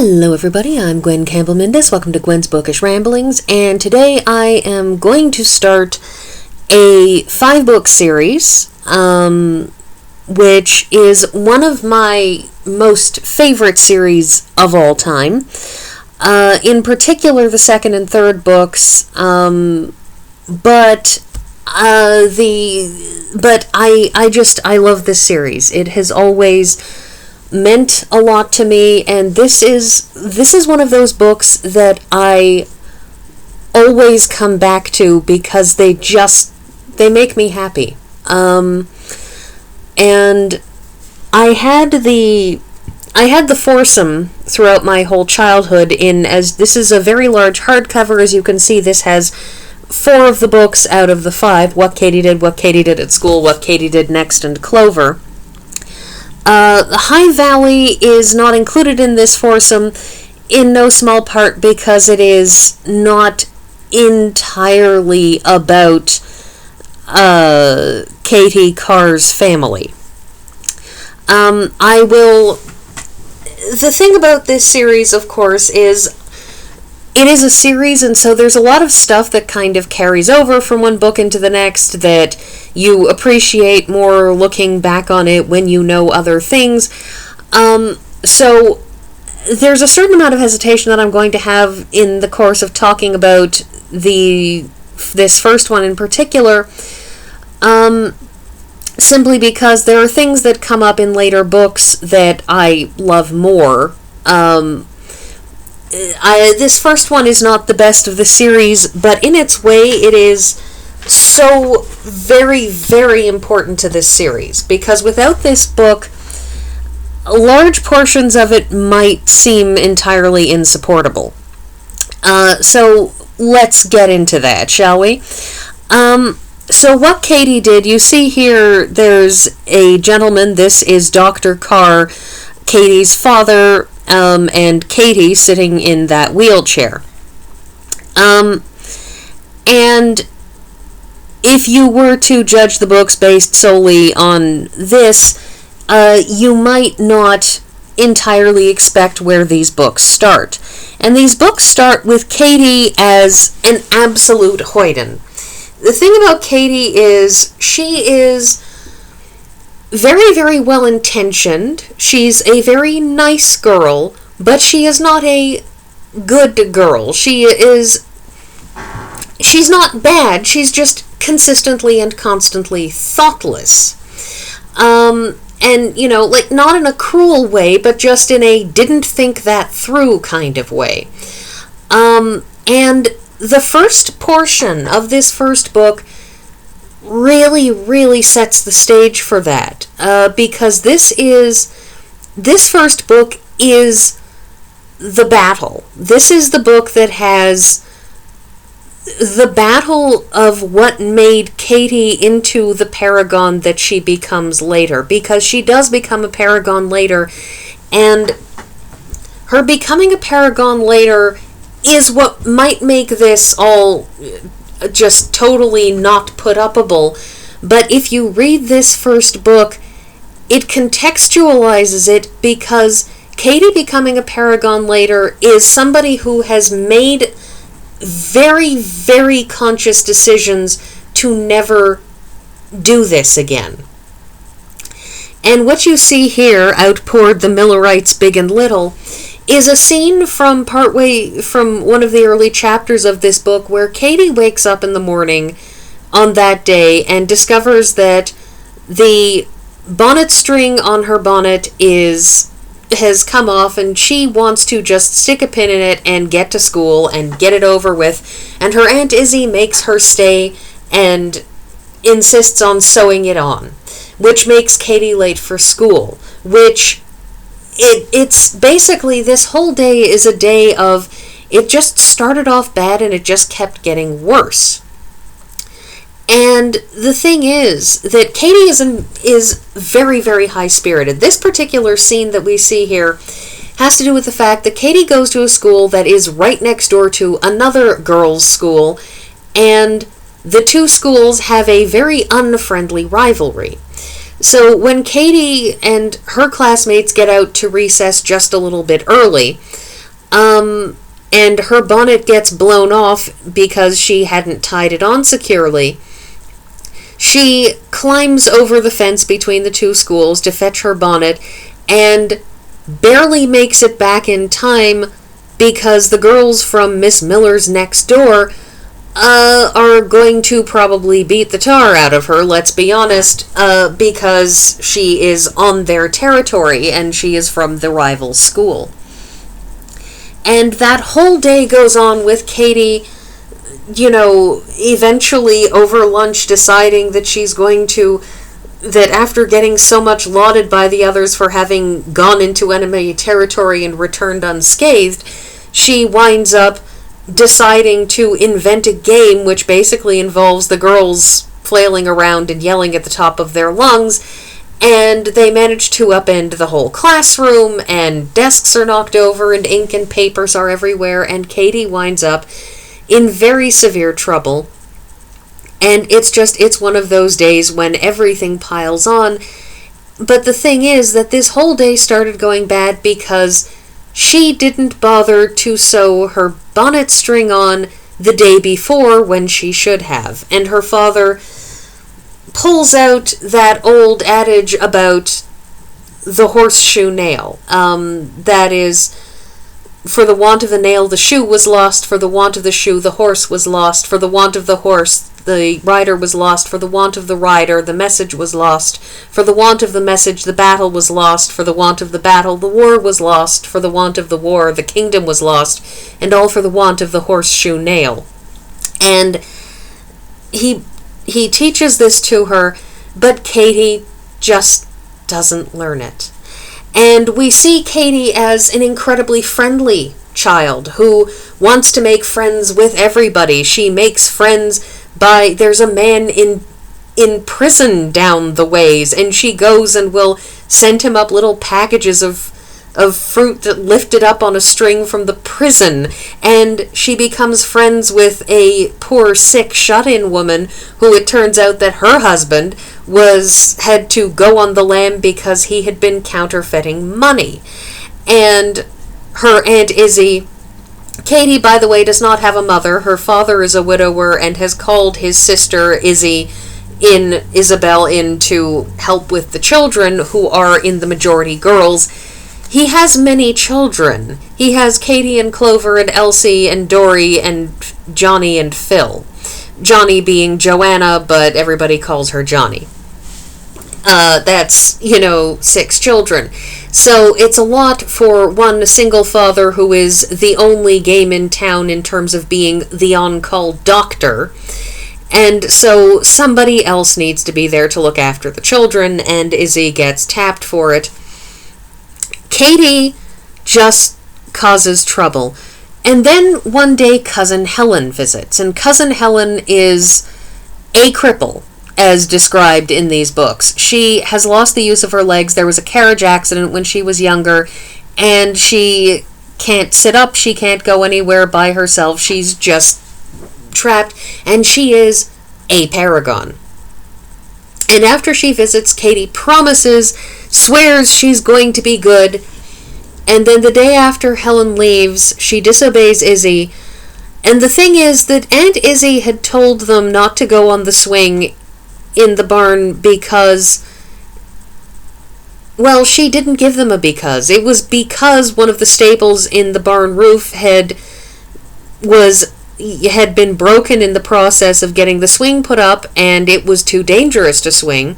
Hello everybody, I'm Gwen Campbell-Mindes. Welcome to Gwen's Bookish Ramblings, and today I am going to start a 5-book series, which is one of my most favorite series of all time. In particular, the second and third books, I love this series. It has always meant a lot to me, and this is one of those books that I always come back to because they make me happy. And I had the foursome throughout my whole childhood, as this is a very large hardcover. As you can see, this has 4 of the books out of the 5: What Katy Did, What Katy Did at School, What Katy Did Next, and Clover. High Valley is not included in this foursome, in no small part because it is not entirely about Katy Carr's family. The thing about this series, of course, is it is a series, and so there's a lot of stuff that kind of carries over from one book into the next that you appreciate more looking back on it when you know other things. So there's a certain amount of hesitation that I'm going to have in the course of talking about this first one in particular, simply because there are things that come up in later books that I love more. This first one is not the best of the series, but in its way it is so very, very important to this series, because without this book, large portions of it might seem entirely insupportable. So let's get into that, shall we? So What Katy Did, you see here, there's a gentleman. This is Dr. Carr, Katy's father, and Katy sitting in that wheelchair. And if you were to judge the books based solely on this, you might not entirely expect where these books start. And these books start with Katy as an absolute hoyden. The thing about Katy is she is very, very well-intentioned. She's a very nice girl, but she is not a good girl. She's not bad, she's just consistently and constantly thoughtless. And, not in a cruel way, but just in a didn't think that through kind of way. And the first portion of this first book really, really sets the stage for that, because this first book is the battle. This is the book that has the battle of what made Katy into the paragon that she becomes later, because she does become a paragon later, and her becoming a paragon later is what might make this all just totally not put-upable. But if you read this first book, it contextualizes it, because Katy becoming a paragon later is somebody who has made very, very conscious decisions to never do this again. And what you see here, outpoured the Millerites big and little, is a scene from partway from one of the early chapters of this book, where Katy wakes up in the morning on that day and discovers that the bonnet string on her bonnet has come off, and she wants to just stick a pin in it and get to school and get it over with. And her Aunt Izzy makes her stay and insists on sewing it on, which makes Katy late for school, which it's basically, this whole day is a day of, it just started off bad and it just kept getting worse. And the thing is that Katy is very, very high-spirited. This particular scene that we see here has to do with the fact that Katy goes to a school that is right next door to another girls' school, and the two schools have a very unfriendly rivalry. So when Katy and her classmates get out to recess just a little bit early, and her bonnet gets blown off because she hadn't tied it on securely. She climbs over the fence between the two schools to fetch her bonnet and barely makes it back in time because the girls from Miss Miller's next door are going to probably beat the tar out of her, let's be honest, because she is on their territory and she is from the rival school. And that whole day goes on with Katy, eventually over lunch deciding that she's going to, that after getting so much lauded by the others for having gone into enemy territory and returned unscathed, she winds up deciding to invent a game which basically involves the girls flailing around and yelling at the top of their lungs, and they manage to upend the whole classroom, and desks are knocked over, and ink and papers are everywhere, and Katy winds up in very severe trouble. And it's one of those days when everything piles on. But the thing is that this whole day started going bad because she didn't bother to sew her bonnet string on the day before when she should have. And her father pulls out that old adage about the horseshoe nail. That is, for the want of the nail, the shoe was lost. For the want of the shoe, the horse was lost. For the want of the horse, the rider was lost. For the want of the rider, the message was lost. For the want of the message, the battle was lost. For the want of the battle, the war was lost. For the want of the war, the kingdom was lost. And all for the want of the horseshoe nail. And he teaches this to her, but Katy just doesn't learn it. And we see Katy as an incredibly friendly child who wants to make friends with everybody. She makes friends by, there's a man in prison down the ways, and she goes and will send him up little packages of fruit that lifted up on a string from the prison, and she becomes friends with a poor, sick, shut-in woman who it turns out that her husband had to go on the lam because he had been counterfeiting money. And her Aunt Izzy, Katy, by the way, does not have a mother. Her father is a widower and has called his sister Isabel in to help with the children, who are in the majority girls. He has many children. He has Katy and Clover and Elsie and Dory and Johnny and Phil. Johnny being Joanna, but everybody calls her Johnny. That's, 6 children. So it's a lot for one single father who is the only game in town in terms of being the on-call doctor. And so somebody else needs to be there to look after the children, and Izzy gets tapped for it. Katy just causes trouble. And then one day Cousin Helen visits, and Cousin Helen is a cripple, as described in these books. She has lost the use of her legs. There was a carriage accident when she was younger, and she can't sit up, she can't go anywhere by herself, she's just trapped, and she is a paragon. And after she visits, Katy swears she's going to be good, and then the day after Helen leaves, she disobeys Izzy. And the thing is that Aunt Izzy had told them not to go on the swing in the barn because, well, she didn't give them a because. It was because one of the stables in the barn roof had been broken in the process of getting the swing put up, and it was too dangerous to swing.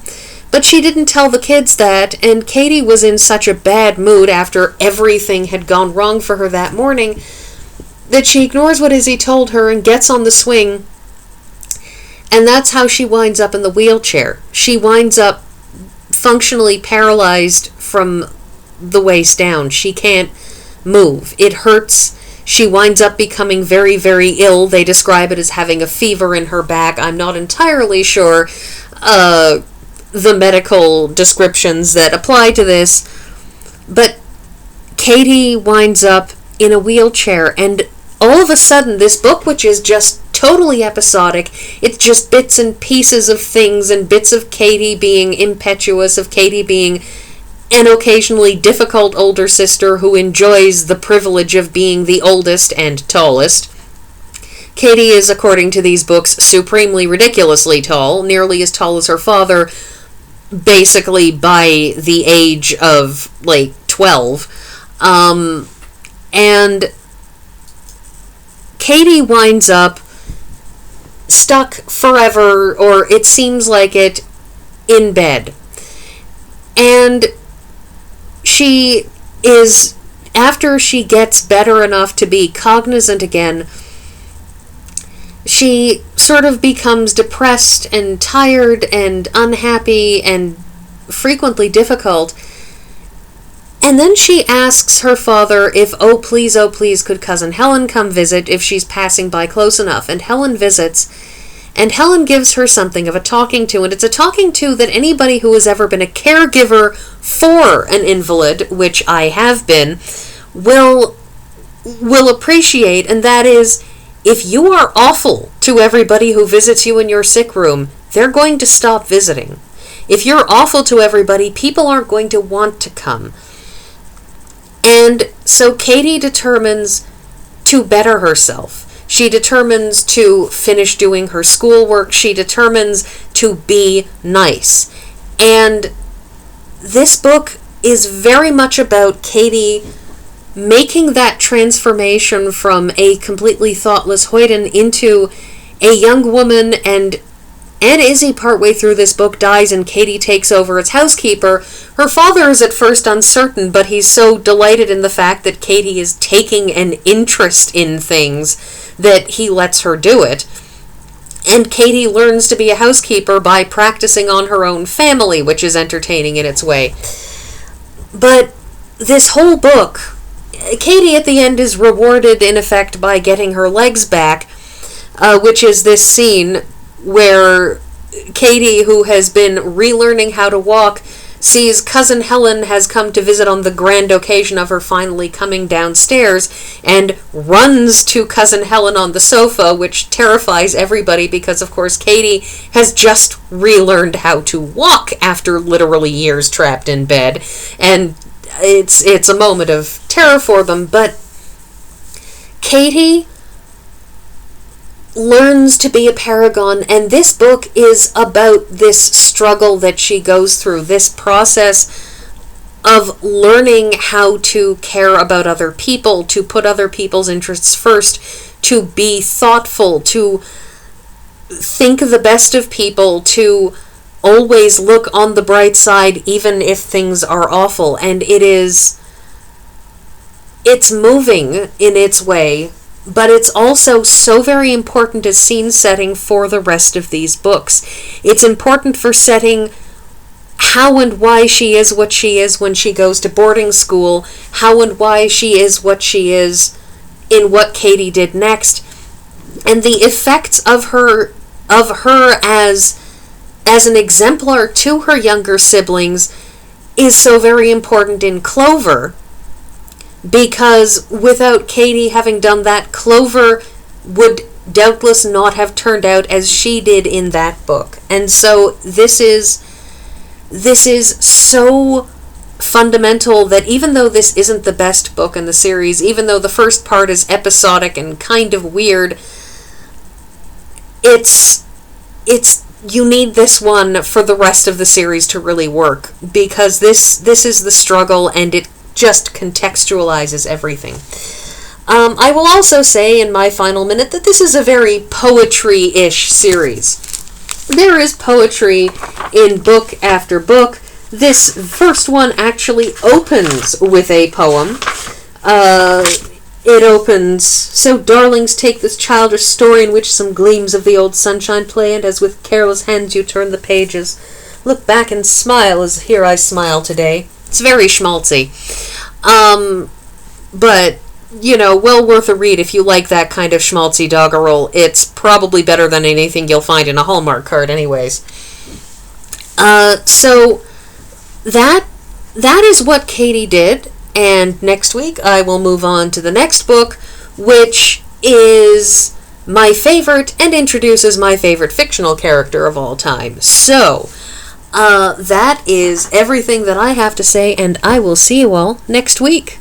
But she didn't tell the kids that, and Katy was in such a bad mood after everything had gone wrong for her that morning that she ignores what Izzy told her and gets on the swing, and that's how she winds up in the wheelchair. She winds up functionally paralyzed from the waist down. She can't move. It hurts. She winds up becoming very, very ill. They describe it as having a fever in her back. I'm not entirely sure the medical descriptions that apply to this, but Katy winds up in a wheelchair, and all of a sudden this book, which is just totally episodic, it's just bits and pieces of things and bits of Katy being impetuous, of Katy being an occasionally difficult older sister who enjoys the privilege of being the oldest and tallest. Katy is, according to these books, supremely ridiculously tall, nearly as tall as her father, basically by the age of, 12. And Katy winds up stuck forever, or it seems like it, in bed. And she is, after she gets better enough to be cognizant again, she sort of becomes depressed and tired and unhappy and frequently difficult. And then she asks her father if, oh please, could Cousin Helen come visit if she's passing by close enough. And Helen visits, and Helen gives her something of a talking to, and it's a talking to that anybody who has ever been a caregiver for an invalid, which I have been, will appreciate, and that is, if you are awful to everybody who visits you in your sick room, they're going to stop visiting. If you're awful to everybody, people aren't going to want to come. And so Katy determines to better herself. She determines to finish doing her schoolwork. She determines to be nice. And this book is very much about Katy making that transformation from a completely thoughtless hoyden into a young woman, and Aunt Izzy, partway through this book, dies and Katy takes over as housekeeper. Her father is at first uncertain, but he's so delighted in the fact that Katy is taking an interest in things that he lets her do it. And Katy learns to be a housekeeper by practicing on her own family, which is entertaining in its way. But this whole book, Katy at the end is rewarded in effect by getting her legs back, which is this scene where Katy, who has been relearning how to walk, sees Cousin Helen has come to visit on the grand occasion of her finally coming downstairs, and runs to Cousin Helen on the sofa, which terrifies everybody because, of course, Katy has just relearned how to walk after literally years trapped in bed, and it's a moment of terror for them. But Katy learns to be a paragon, and this book is about this struggle that she goes through, this process of learning how to care about other people, to put other people's interests first, to be thoughtful, to think the best of people, to always look on the bright side even if things are awful. And it's moving in its way, but it's also so very important as scene setting for the rest of these books. It's important for setting how and why she is what she is when she goes to boarding school, how and why she is what she is in what Katy did next, and the effects of her as an exemplar to her younger siblings is so very important in Clover, because without Katy having done that, Clover would doubtless not have turned out as she did in that book. And so this is so fundamental that even though this isn't the best book in the series, even though the first part is episodic and kind of weird, it's you need this one for the rest of the series to really work, because this is the struggle, and it just contextualizes everything. I will also say in my final minute that this is a very poetry-ish series. There is poetry in book after book. This first one actually opens with a poem. It opens, "So darlings, take this childish story in which some gleams of the old sunshine play, and as with careless hands you turn the pages, look back and smile as here I smile today." It's very schmaltzy. But, well worth a read if you like that kind of schmaltzy doggerel. It's probably better than anything you'll find in a Hallmark card anyways. So that is what Katy did, and next week I will move on to the next book, which is my favorite and introduces my favorite fictional character of all time. So That is everything that I have to say, and I will see you all next week.